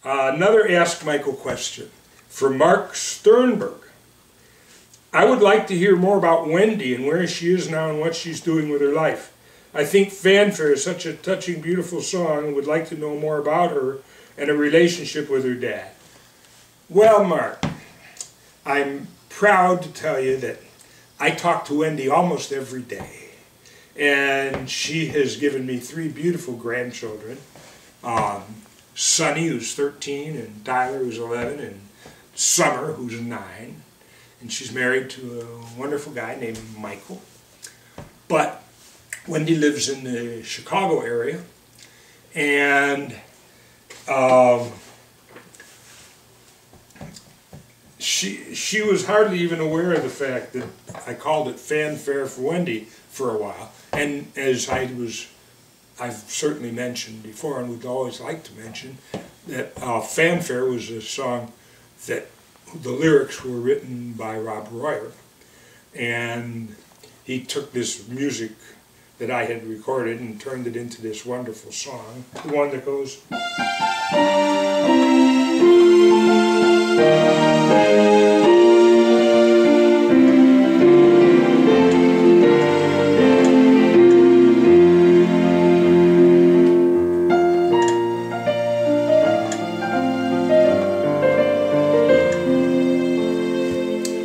Another Ask Michael question from Mark Sternberg. I would like to hear more about Wendy and where she is now and what she's doing with her life. I think Fanfare is such a touching, beautiful song and would like to know more about her and her relationship with her dad. Well, Mark, I'm proud to tell you that I talk to Wendy almost every day. And she has given me 3 beautiful grandchildren. Sonny, who's 13, and Tyler, who's 11, and Summer, who's 9. And she's married to a wonderful guy named Michael. But Wendy lives in the Chicago area, and she was hardly even aware of the fact that I called it Fanfare for Wendy for a while. And as I've certainly mentioned before, and would always like to mention, that Fanfare was a song that the lyrics were written by Rob Royer. And he took this music that I had recorded and turned it into this wonderful song, the one that goes...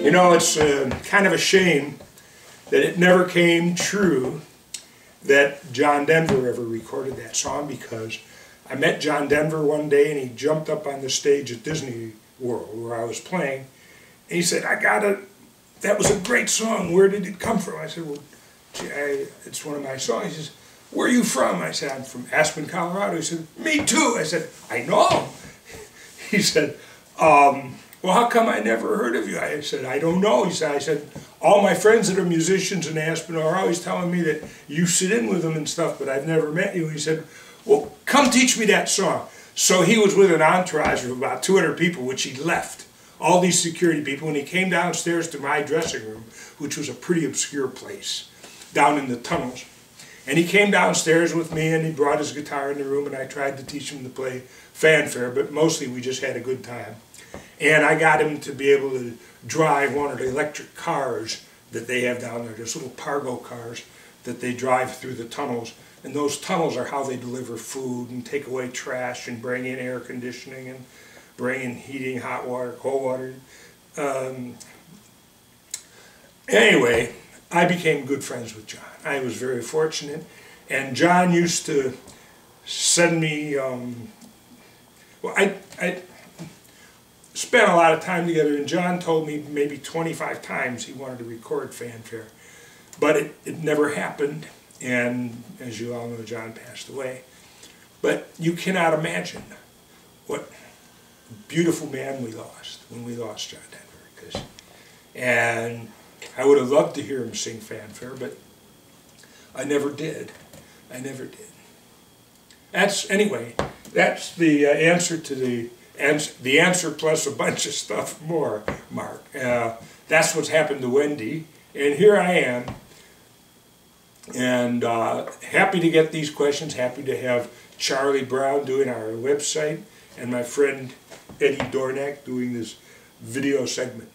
You know, it's kind of a shame that it never came true that John Denver ever recorded that song, because I met John Denver one day and he jumped up on the stage at Disney World where I was playing, and he said, that was a great song, where did it come from? I said, well, gee, it's one of my songs. He says, where are you from? I said, I'm from Aspen, Colorado. He said, me too. I said, I know. He said, well, how come I never heard of you? I said, I don't know. I said, all my friends that are musicians in Aspen are always telling me that you sit in with them and stuff, but I've never met you. He said, well, come teach me that song. So he was with an entourage of about 200 people, which he left, all these security people, and he came downstairs to my dressing room, which was a pretty obscure place, down in the tunnels. And he came downstairs with me, and he brought his guitar in the room, and I tried to teach him to play Fanfare, but mostly we just had a good time. And I got him to be able to drive one of the electric cars that they have down there, those little Pargo cars that they drive through the tunnels. And those tunnels are how they deliver food and take away trash and bring in air conditioning and bring in heating, hot water, cold water. Anyway, I became good friends with John. I was very fortunate. And John used to send me, well, I spent a lot of time together, and John told me maybe 25 times he wanted to record Fanfare. But it never happened, and as you all know, John passed away. But you cannot imagine what a beautiful man we lost when we lost John Denver. And I would have loved to hear him sing Fanfare, but I never did. I never did. Anyway, that's the answer to the answer plus a bunch of stuff more, Mark. That's what's happened to Wendy, and here I am, and happy to get these questions, happy to have Charlie Brown doing our website, and my friend Eddie Dornack doing this video segment.